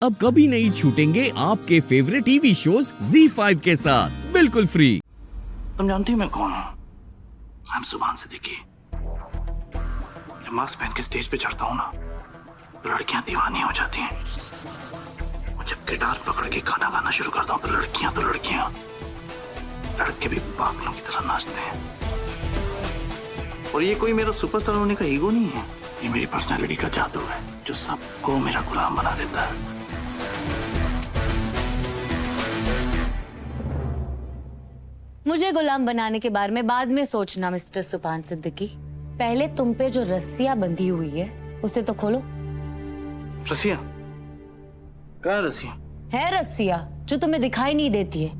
अब कभी नहीं छूटेंगे आपके फेवरेट टीवी शोज ZEE5 के साथ बिल्कुल फ्री। तुम जानती हो मैं कौन हूँ? आई एम सुभान सिद्दीकी। जब मास्क पहन के स्टेज पे चढ़ता हूँ ना, लड़कियां दीवानी हो जाती हैं। और जब गिटार पकड़ के गाना गाना शुरू करता हूँ तो लड़कियां लड़के भी पागलों की तरह नाचते हैं। और ये कोई मेरा सुपरस्टार होने का ईगो नहीं है, ये मेरी पर्सनालिटी का जादू है जो सबको मेरा गुलाम बना देता है। मुझे गुलाम बनाने के बारे में बाद में सोचना मिस्टर सुभान सिद्दीकी। पहले तुम पे जो रस्सियां बंधी हुई है उसे तो खोलो। रस्सियां? क्या रस्सियां? है रस्सियां जो तुम्हें दिखाई नहीं देती है,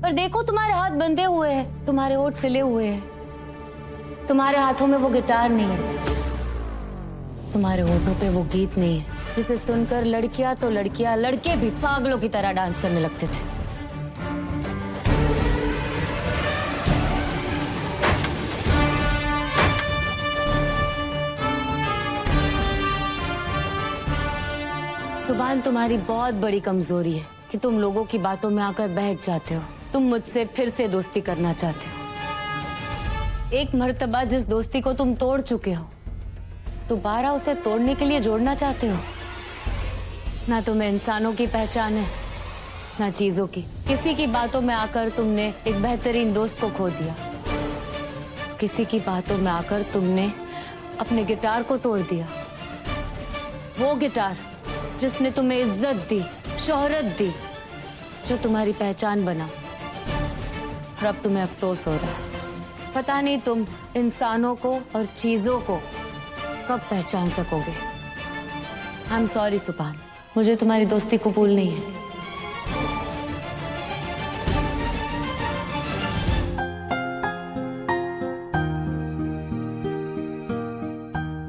पर देखो तुम्हारे हाथ बंधे हुए हैं, तुम्हारे होठ सिले हुए हैं, तुम्हारे हाथों में वो गिटार नहीं है, तुम्हारे होठों पे वो गीत नहीं है जिसे सुनकर लड़कियां तो लड़कियां, लड़के भी पागलों की तरह डांस करने लगते थे। सुभान, तुम्हारी बहुत बड़ी कमजोरी है कि तुम लोगों की बातों में आकर बहक जाते हो। तुम मुझसे फिर से दोस्ती करना चाहते हो। एक मर्तबा जिस दोस्ती को तुम तोड़ चुके हो, दोबारा उसे तोड़ने के लिए जोड़ना चाहते हो। ना तुम्हें इंसानों की पहचान है, ना चीजों की। किसी की बातों में आकर तुमने एक बेहतरीन दोस्त को खो दिया। किसी की बातों में आकर तुमने अपने गिटार को तोड़ दिया। वो गिटार जिसने तुम्हें इज्जत दी, शोहरत दी, जो तुम्हारी पहचान बना। और अब तुम्हें अफसोस हो रहा है। पता नहीं तुम इंसानों को और चीजों को कब पहचान सकोगे। आई एम सॉरी सुभान, मुझे तुम्हारी दोस्ती कबूल नहीं है।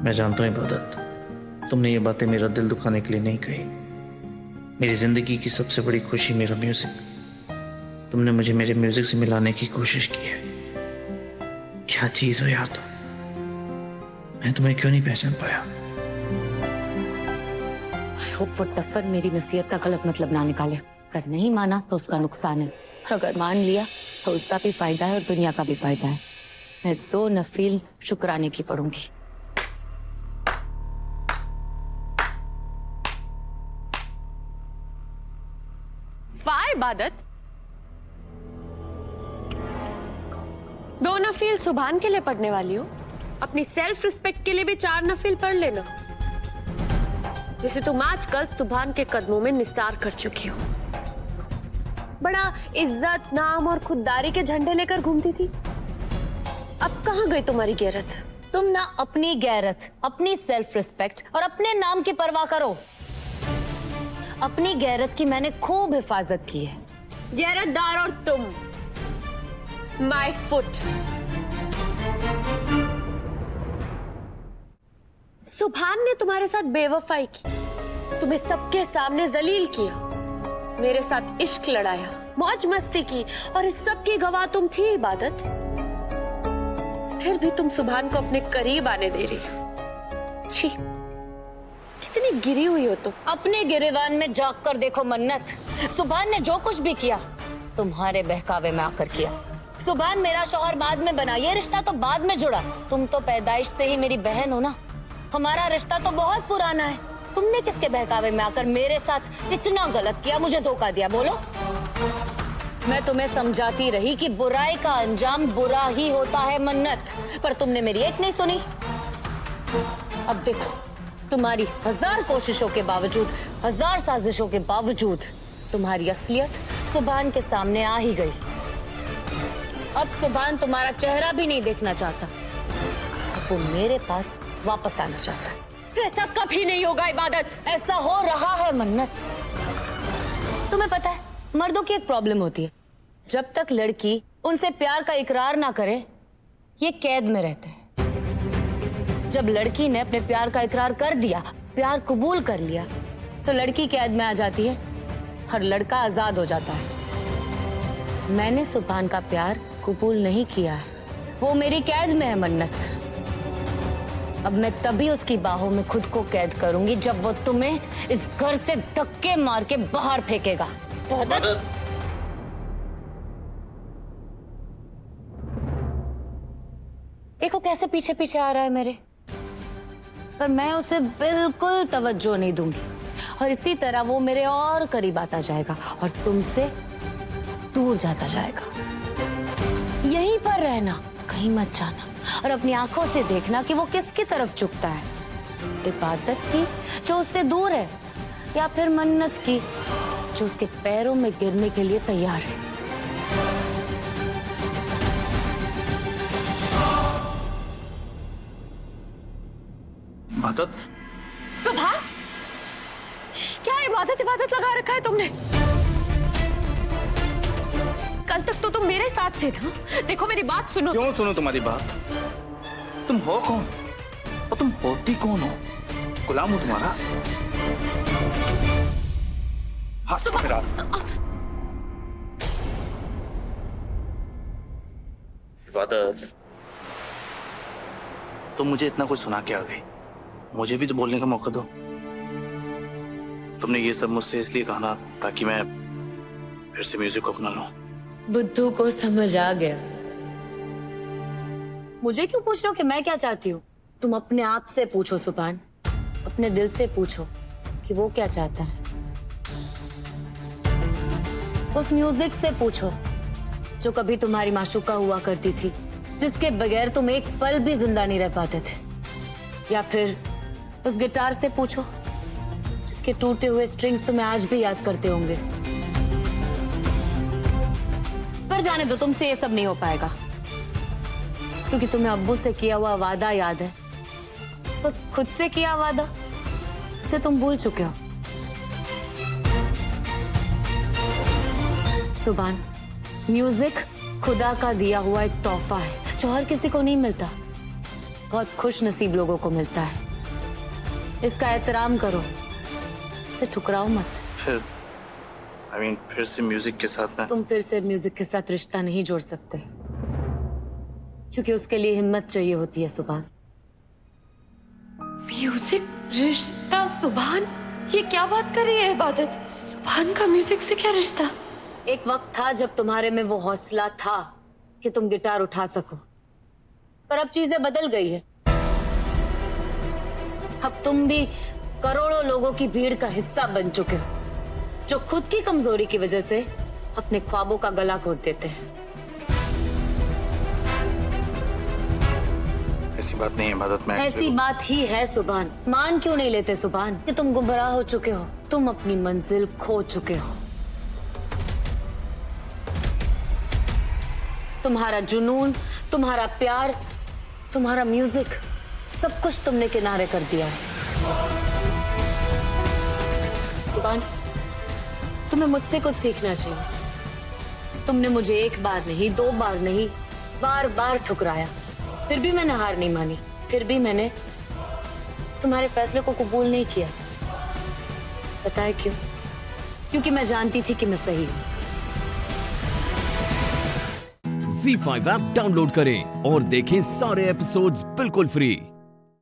मैं जानता हूँ इबादत, तुमने ये बातें मेरा दिल दुखाने के लिए नहीं कही। मेरी जिंदगी की सबसे बड़ी खुशी मेरा म्यूजिक। तुमने मुझे मेरे म्यूजिक से मिलाने की कोशिश की है। क्या चीज हो यार तुम, मैं तुम्हें क्यों नहीं पहचान पाया? वो टफर मेरी नसीहत का गलत मतलब ना निकाले। अगर नहीं माना तो उसका नुकसान है, और अगर मान लिया तो उसका भी फायदा है और दुनिया का भी फायदा है। मैं 2 नफील शुक्राने की पढ़ूंगी। वाह इबादत, 2 नफील सुभान के लिए पढ़ने वाली हो। अपनी सेल्फ रिस्पेक्ट के लिए भी 4 नफील पढ़ लेना, जिसे तुम आजकल सुभान के कदमों में निसार कर चुकी हो। बड़ा इज्जत, नाम और खुददारी के झंडे लेकर घूमती थी, अब कहाँ गई तुम्हारी गैरत? तुम ना अपनी गैरत, अपनी सेल्फ रिस्पेक्ट और अपने नाम की परवाह करो। अपनी गैरत की मैंने खूब हिफाजत की है। गैरतदार और तुम, माय फुट। सुभान ने तुम्हारे साथ बेवफाई की, तुम्हें सबके सामने जलील किया, मेरे साथ इश्क लड़ाया, मौज मस्ती की, और इस सब की गवाह तुम थी इबादत। फिर भी तुम सुभान को अपने करीब आने दे रही हो। छी, कितनी गिरी हुई हो तुम। अपने गिरेबान में जाग कर देखो मन्नत, सुभान ने जो कुछ भी किया तुम्हारे बहकावे में आकर किया। सुभान मेरा शौहर बाद में बना, ये रिश्ता तो बाद में जुड़ा। तुम तो पैदाइश से ही मेरी बहन हो ना, हमारा रिश्ता तो बहुत पुराना है। तुमने किसके बहकावे में आकर मेरे साथ इतना गलत किया, मुझे धोखा दिया? बोलो। मैं तुम्हें समझाती रही कि बुराई का अंजाम बुरा ही होता है मन्नत, पर तुमने मेरी एक नहीं सुनी। अब देखो, तुम्हारी 1000 कोशिशों के बावजूद, 1000 साजिशों के बावजूद तुम्हारी असलियत सुभान के सामने आ ही गई। अब सुभान तुम्हारा चेहरा भी नहीं देखना चाहता, अब वो मेरे पास वापस आना चाहता है। ऐसा कभी नहीं होगा इबादत। ऐसा हो रहा है मन्नत। तुम्हें पता है, मर्दों की एक प्रॉब्लम होती है, जब तक लड़की उनसे प्यार का इकरार ना करे ये कैद में रहते हैं। जब लड़की ने अपने प्यार का इकरार कर दिया, प्यार कबूल कर लिया, तो लड़की कैद में आ जाती है और लड़का आजाद हो जाता है। मैंने सुभान का प्यार कबूल नहीं किया है, वो मेरी कैद में है मन्नत। अब मैं तभी उसकी बाहों में खुद को कैद करूंगी जब वो तुम्हें इस घर से धक्के मार के बाहर फेंकेगा। देखो कैसे पीछे पीछे आ रहा है मेरे, पर मैं उसे बिल्कुल तवज्जो नहीं दूंगी और इसी तरह वो मेरे और करीब आता जाएगा और तुमसे दूर जाता जाएगा। यहीं पर रहना, कहीं मत जाना और अपनी आंखों से देखना कि वो किसकी तरफ झुकता है, इबादत की जो उससे दूर है या फिर मन्नत की जो उसके पैरों में गिरने के लिए तैयार है। इबादत, सुभान, क्या इबादत इबादत लगा रखा है तुमने? कल तक तो तुम मेरे साथ थे ना। देखो मेरी बात सुनो। क्यों सुनो तुम्हारी बात? तुम हो कौन और तुम होती कौन हो? गुलाम हूं तुम्हारा? हाथ मेरा। इबादत, तुम मुझे इतना कुछ सुना के आ गई, मुझे भी तो बोलने का मौका दो। तुमने ये सब मुझसे इसलिए कहा ना ताकि मैं फिर से म्यूजिक को अपना लूं। बुद्धू को समझ आ गया। मुझे क्यों पूछ रहे हो कि मैं क्या चाहती हूँ? तुम अपने आप से पूछो सुभान, अपने दिल से पूछो कि वो क्या चाहता है। उस म्यूजिक से पूछो जो कभी तुम्हारी माशूका हुआ करती थी, जिसके बगैर तुम एक पल भी जिंदा नहीं रह पाते थे। या फिर उस गिटार से पूछो जिसके टूटे हुए स्ट्रिंग्स तुम्हें आज भी याद करते होंगे। पर जाने दो, तुमसे ये सब नहीं हो पाएगा क्योंकि तुम्हें अब्बू से किया हुआ वादा याद है, पर खुद से किया वादा उसे तुम भूल चुके हो। सुभान, म्यूजिक खुदा का दिया हुआ एक तोहफा है जो हर किसी को नहीं मिलता, बहुत खुश नसीब लोगों को मिलता है। इसका एहतराम करो, इसे ठुकराओ मत। फिर से म्यूजिक के साथ ना। तुम फिर से म्यूजिक के साथ रिश्ता नहीं जोड़ सकते क्योंकि उसके लिए हिम्मत चाहिए होती है सुभान। म्यूजिक रिश्ता? सुभान, ये क्या बात कर रही है इबादत? सुभान का म्यूजिक से क्या रिश्ता? एक वक्त था जब तुम्हारे में वो हौसला था कि तुम गिटार उठा सको, पर अब चीजें बदल गई है। अब तुम भी करोड़ों लोगों की भीड़ का हिस्सा बन चुके हो जो खुद की कमजोरी की वजह से अपने ख्वाबों का गला घोट देते हैं। ऐसी बात नहीं है इबादत में। ऐसी बात ही है सुभान। मान क्यों नहीं लेते सुभान कि तुम गुमराह हो चुके हो, तुम अपनी मंजिल खो चुके हो। तुम्हारा जुनून, तुम्हारा प्यार, तुम्हारा म्यूजिक, सब कुछ तुमने किनारे कर दिया है। सुभान, तुम्हें मुझसे कुछ सीखना चाहिए। तुमने मुझे एक बार नहीं, दो बार नहीं, बार बार ठुकराया, फिर भी मैंने हार नहीं मानी, फिर भी मैंने तुम्हारे फैसले को कबूल नहीं किया। पता है क्यों? क्योंकि मैं जानती थी कि मैं सही हूं। ZEE5 ऐप डाउनलोड करें और देखें सारे एपिसोड्स बिल्कुल फ्री।